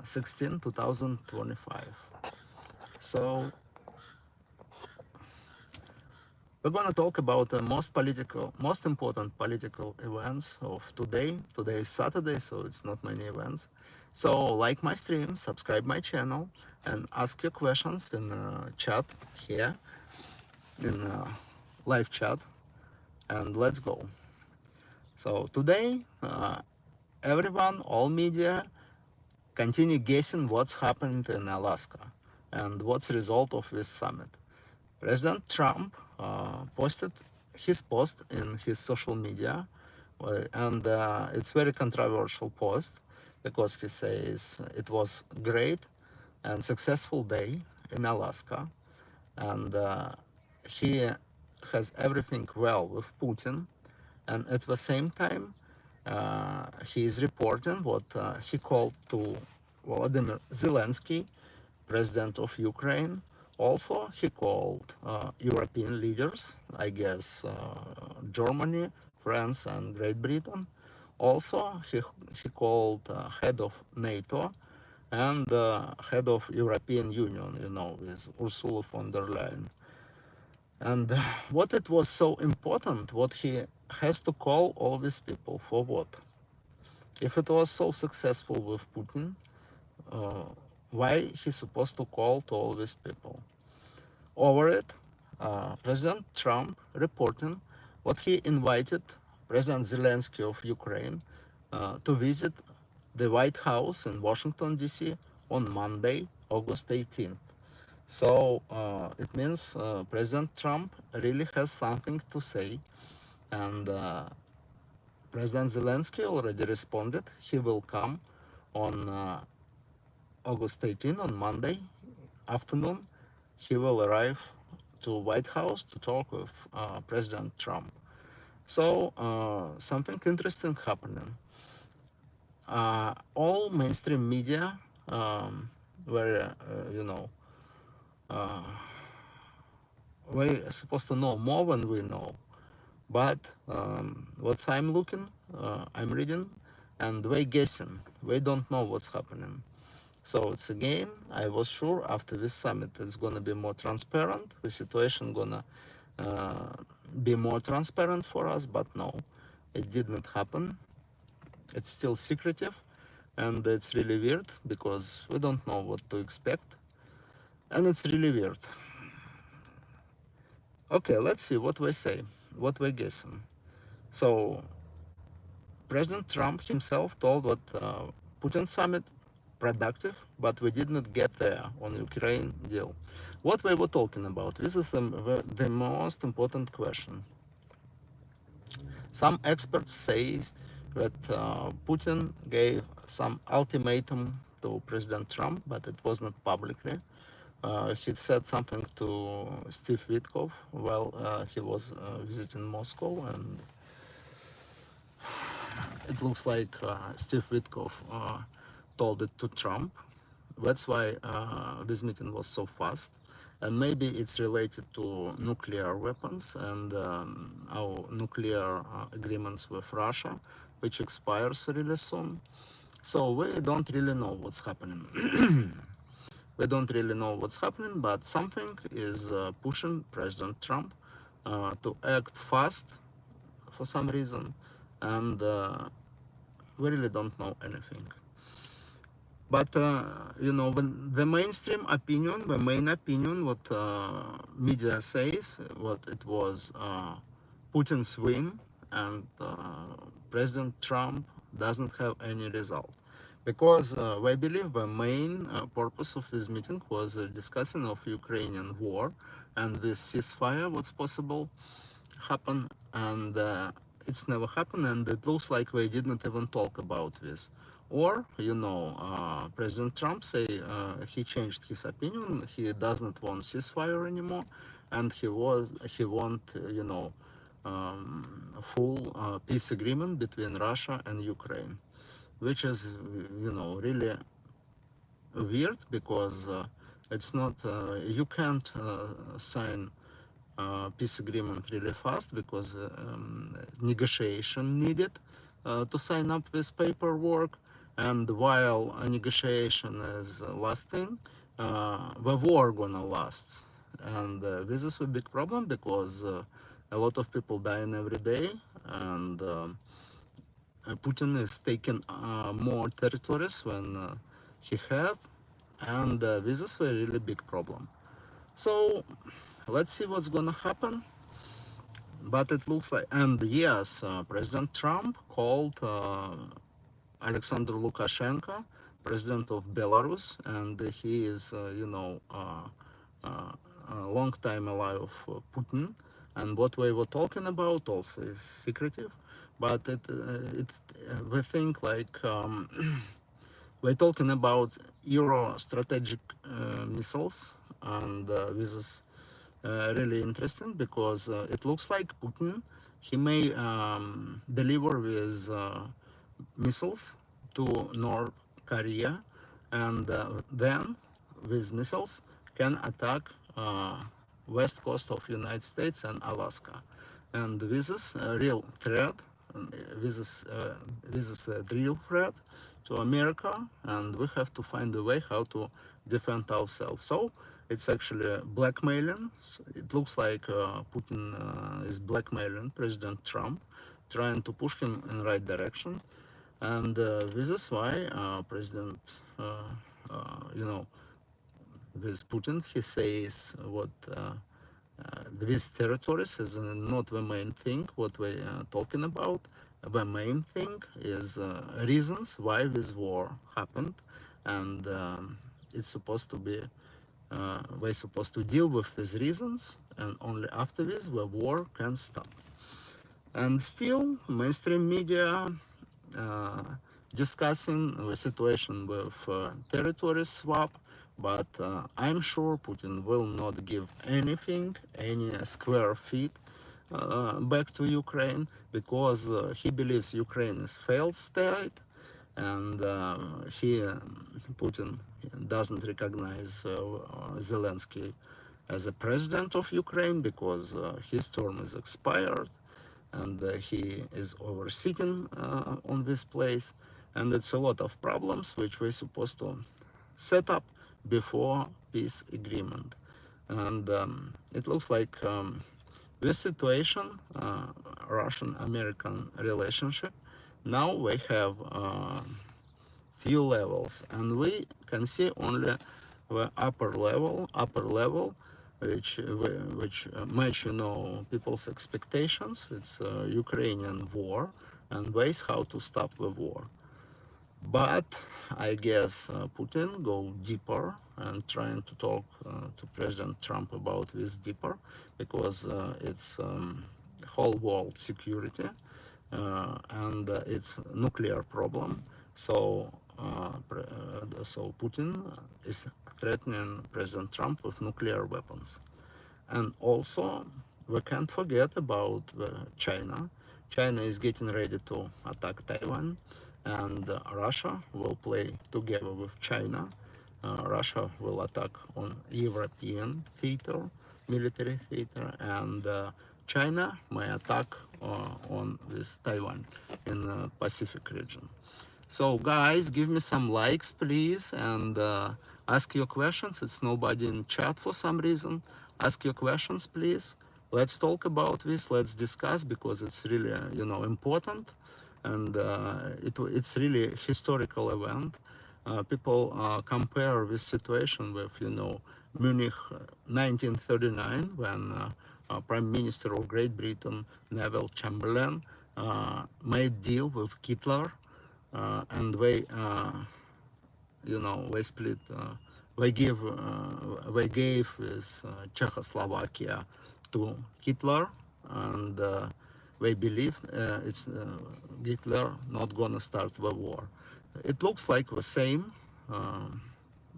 16, 2025. So we're going to talk about the most important political events of today. Today is Saturday, so it's not many events. So like my stream, subscribe my channel, and ask your questions in chat here, in live chat, and let's go. So today, everyone, all media, continue guessing what's happened in Alaska and what's the result of this summit. President Trump posted his post in his social media, and it's very controversial post because he says it was great and successful day in Alaska, and he has everything well with Putin, and at the same time he is reporting what he called to Volodymyr Zelensky, president of Ukraine. Also, he called European leaders, I guess Germany, France, and Great Britain. Also, he called head of NATO and head of European Union, with Ursula von der Leyen. And what it was so important, what he has to call all these people for what? If it was so successful with Putin, why he's supposed to call to all these people? Over it, President Trump reporting what he invited President Zelensky of Ukraine to visit the White House in Washington, D.C. on Monday, August 18th. So it means President Trump really has something to say, and President Zelensky already responded. He will come on August 18th, on Monday afternoon. He will arrive to White House to talk with President Trump. So something interesting happening. All mainstream media were, we're supposed to know more than we know. But what I'm looking, I'm reading, and we're guessing. We don't know what's happening. So it's again, I was sure after this summit it's gonna be more transparent. The situation gonna be more transparent for us, but no, it did not happen. It's still secretive, and it's really weird because we don't know what to expect, and it's really weird. Okay, let's see what we say, what we're guessing. So President Trump himself told what Putin summit productive, but we did not get there on Ukraine deal. What we were talking about, this is the most important question. Some experts say that Putin gave some ultimatum to President Trump, but it was not publicly. He said something to Steve Witkoff while he was visiting Moscow, and it looks like Steve Witkoff told it to Trump. That's why this meeting was so fast. And maybe it's related to nuclear weapons and our nuclear agreements with Russia, which expires really soon. So we don't really know what's happening. We don't really know what's happening, but something is pushing President Trump to act fast for some reason, and we really don't know anything. But when the mainstream opinion, the main opinion, what media says, what it was Putin's win, and President Trump doesn't have any result, because we believe the main purpose of this meeting was discussing of Ukrainian war and this ceasefire, what's possible happen, and it's never happened, and it looks like we didn't even talk about this. Or, President Trump say he changed his opinion. He doesn't want ceasefire anymore, and he want full peace agreement between Russia and Ukraine, which is really weird, because it's not you can't sign peace agreement really fast, because negotiation needed to sign up this paperwork, And while a negotiation is lasting, the war gonna last. And this is a big problem because a lot of people dying every day, and Putin is taking more territories than he have, and this is a really big problem. So let's see what's gonna happen. But it looks like, and yes, President Trump called Alexander Lukashenko, president of Belarus, and he is, a long time ally of Putin. And what we were talking about also is secretive, but we think like we're talking about Euro strategic missiles, and this is really interesting because it looks like Putin he may deliver with missiles to North Korea, and then with missiles can attack west coast of United States and Alaska. And this is a real threat. This is a real threat to America, and we have to find a way how to defend ourselves. So it's actually blackmailing. It looks like Putin is blackmailing President Trump, trying to push him in the right direction. And this is why President, with Putin, he says what these territories is not the main thing what we are talking about. The main thing is reasons why this war happened, and it's supposed to be we're supposed to deal with these reasons, and only after this the war can stop. And still, mainstream media uh, discussing the situation with territory swap, but I'm sure Putin will not give anything, any square feet back to Ukraine, because he believes Ukraine is failed state, and Putin doesn't recognize Zelensky as a president of Ukraine because his term is expired, and he is oversitting on this place, and it's a lot of problems which we're supposed to set up before peace agreement. And it looks like this situation, Russian-American relationship, now we have few levels, and we can see only the upper level, which match people's expectations. It's a Ukrainian war and ways how to stop the war. But I guess Putin go deeper and trying to talk to President Trump about this deeper, because it's whole world security, and it's nuclear problem. So so Putin is threatening President Trump with nuclear weapons. And also, we can't forget about China. China is getting ready to attack Taiwan, and Russia will play together with China. Russia will attack on European theater, military theater, and China may attack on this Taiwan in the Pacific region. So guys, give me some likes, please, and ask your questions. It's nobody in chat for some reason. Ask your questions, please. Let's talk about this. Let's discuss, because it's really, important, and it's really a historical event. People compare this situation with, Munich 1939, when Prime Minister of Great Britain, Neville Chamberlain, made deal with Hitler, and they split. They gave this Czechoslovakia to Hitler, and they believe it's Hitler not gonna start the war. It looks like the same,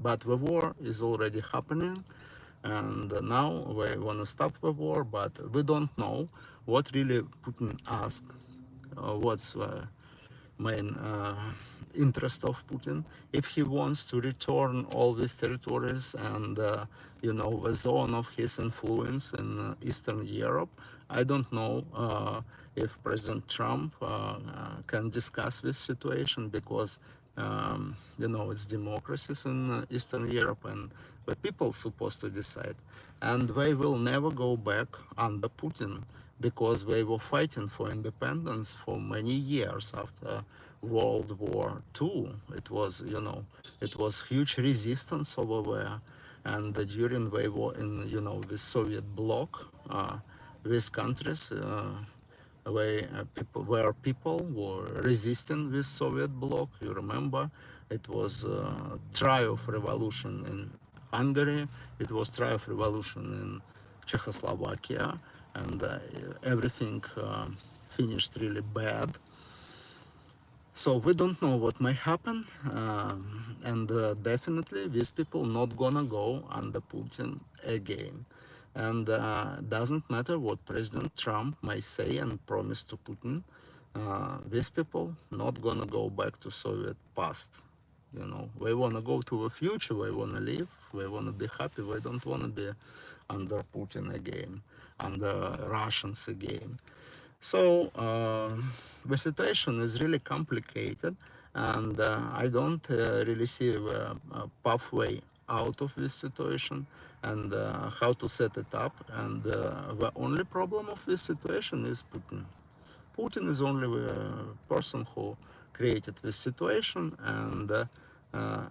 but the war is already happening, and now we wanna stop the war, but we don't know what really Putin asked, what's the main interest of Putin. If he wants to return all these territories and the zone of his influence in Eastern Europe, I don't know if President Trump can discuss this situation, because It's democracies in Eastern Europe, and the people supposed to decide. And they will never go back under Putin because they were fighting for independence for many years after World War II. It was huge resistance over there. And during they were in, the Soviet bloc, these countries, where people were resisting this Soviet bloc. You remember, it was triumph revolution in Hungary. It was triumph revolution in Czechoslovakia, and everything finished really bad. So we don't know what may happen, and definitely these people not gonna go under Putin again. And doesn't matter what President Trump may say and promise to Putin, these people not gonna go back to Soviet past. They wanna go to the future. They wanna live. They wanna be happy. They don't wanna be under Putin again, under Russians again. So the situation is really complicated, and I don't really see the pathway out of this situation and how to set it up. And the only problem of this situation is Putin. Putin is only the person who created this situation, and uh,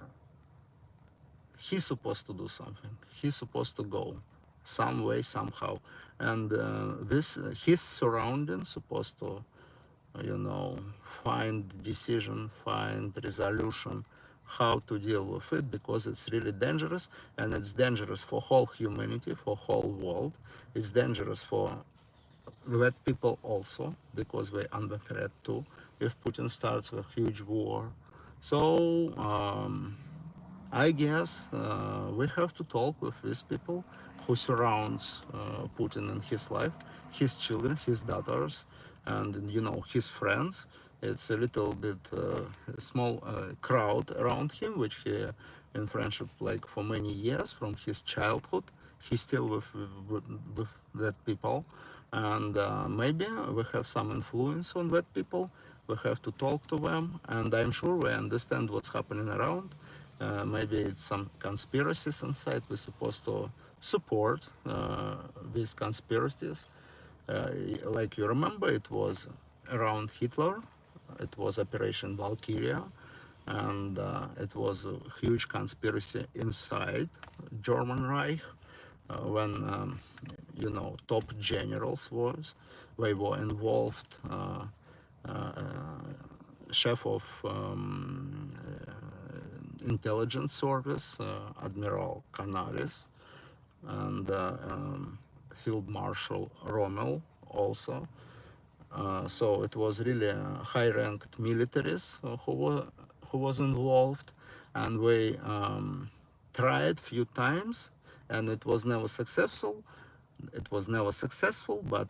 he's supposed to do something. He's supposed to go some way, somehow, and this his surroundings supposed to, find decision, find resolution, how to deal with it, because it's really dangerous, and it's dangerous for whole humanity, for whole world. It's dangerous for that people also, because we're under threat too if Putin starts a huge war. So I guess we have to talk with these people who surrounds Putin in his life, his children, his daughters, and his friends. It's a little bit a small crowd around him, which he in friendship like for many years from his childhood. He's still with that people, and maybe we have some influence on that people. We have to talk to them, and I'm sure we understand what's happening around. Maybe it's some conspiracies inside. We're supposed to support these conspiracies. Like you remember, it was around Hitler. It was Operation Valkyria, and it was a huge conspiracy inside German Reich when top generals was they were involved. Chef of intelligence service, Admiral Canaris, and Field Marshal Rommel also. So it was really high-ranked militaries who was involved, and we tried few times, and it was never successful. It was never successful, but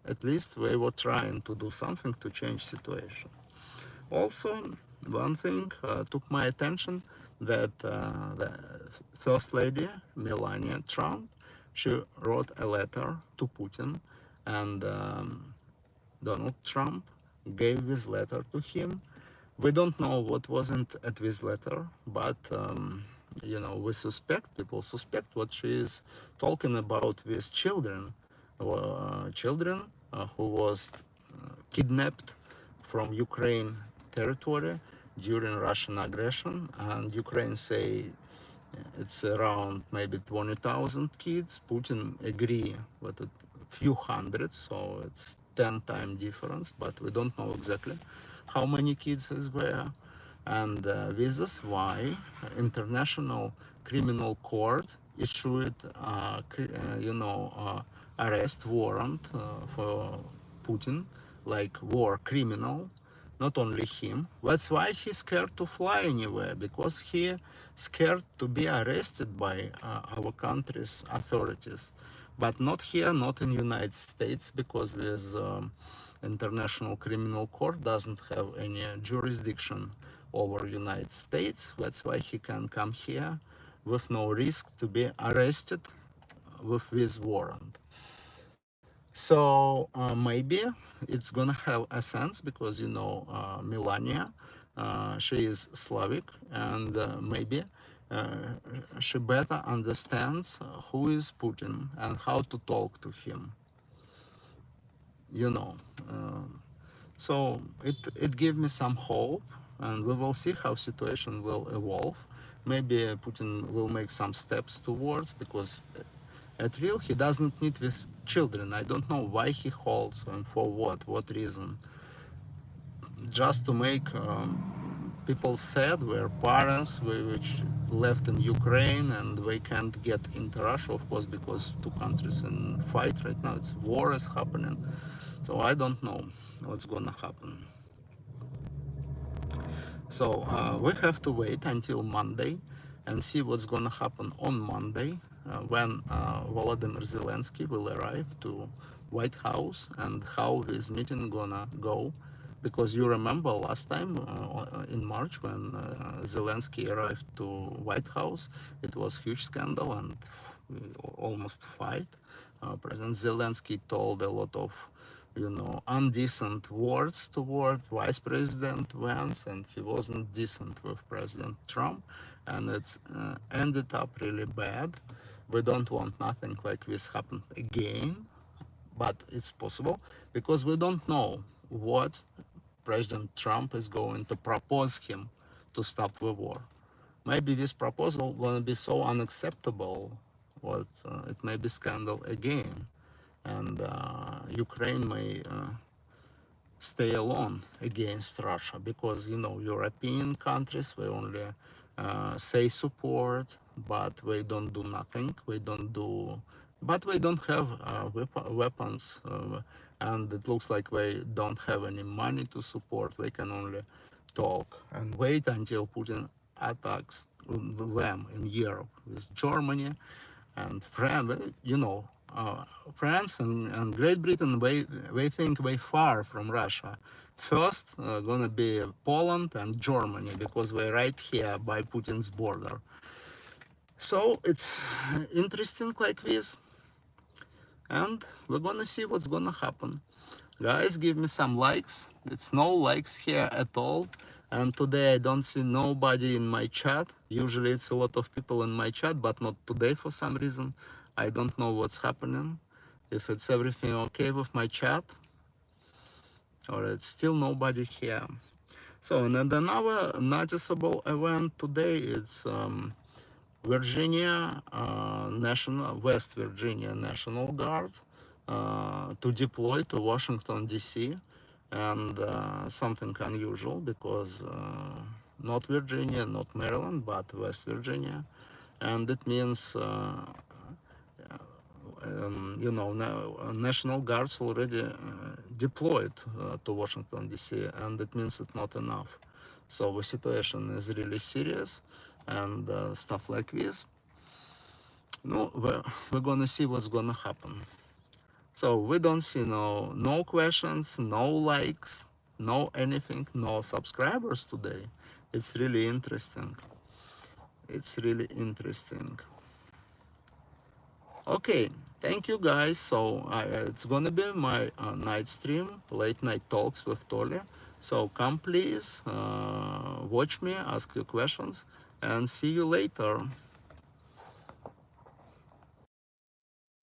at least we were trying to do something to change situation. Also, one thing took my attention, that the First Lady Melania Trump, she wrote a letter to Putin, and Donald Trump gave this letter to him. We don't know what wasn't at this letter, but we suspect, people suspect what she is talking about with children, children who was kidnapped from Ukraine territory during Russian aggression, and Ukraine say it's around maybe 20,000 kids. Putin agree with a few hundred, so it's 10 time difference, but we don't know exactly how many kids is there. And this is why International Criminal Court issued, arrest warrant for Putin, like war criminal, not only him. That's why he's scared to fly anywhere, because he scared to be arrested by our country's authorities. But not here, not in United States, because this International Criminal Court doesn't have any jurisdiction over United States. That's why he can come here with no risk to be arrested with this warrant. So maybe it's gonna have a sense, because Melania, she is Slavic, and maybe uh, she better understands who is Putin and how to talk to him, you know. So it gave me some hope, and we will see how situation will evolve. Maybe Putin will make some steps towards, because at real he doesn't need with children. I don't know why he holds and for what reason. Just to make people sad, where parents which left in Ukraine and they can't get into Russia, of course, because two countries in fight right now. It's war is happening. So I don't know what's gonna happen. So we have to wait until Monday and see what's gonna happen on Monday when Volodymyr Zelensky will arrive to White House, and how his meeting gonna go. Because you remember last time in March when Zelensky arrived to White House, it was huge scandal and almost fight. President Zelensky told a lot of undecent words toward Vice President Vance, and he wasn't decent with President Trump, and it's ended up really bad. We don't want nothing like this happen again, but it's possible because we don't know what President Trump is going to propose him to stop the war. Maybe this proposal gonna be so unacceptable, what it may be scandal again, and Ukraine may stay alone against Russia, because European countries, they only say support, but they don't do nothing. But they don't have weapons, and it looks like they don't have any money to support. They can only talk and wait until Putin attacks them in Europe with Germany and France. France and Great Britain, they think they far from Russia. First, gonna be Poland and Germany, because they're right here by Putin's border. So it's interesting like this, and we're gonna see what's gonna happen. Guys, give me some likes. It's no likes here at all. And today I don't see nobody in my chat. Usually it's a lot of people in my chat, but not today for some reason. I don't know what's happening. If it's everything okay with my chat, or it's still nobody here. So, and then another noticeable event today, it's West Virginia National Guard to deploy to Washington, D.C., and something unusual, because not Virginia, not Maryland, but West Virginia, and it means National Guards already deployed to Washington, D.C., and it means it's not enough. So the situation is really serious, and stuff like this. No, we're gonna see what's gonna happen. So we don't see no questions, no likes, no anything, no subscribers today. It's really interesting. It's really interesting. Okay, thank you guys. So it's gonna be my night stream, late night talks with Toly. So come please, watch me, ask your questions, and see you later.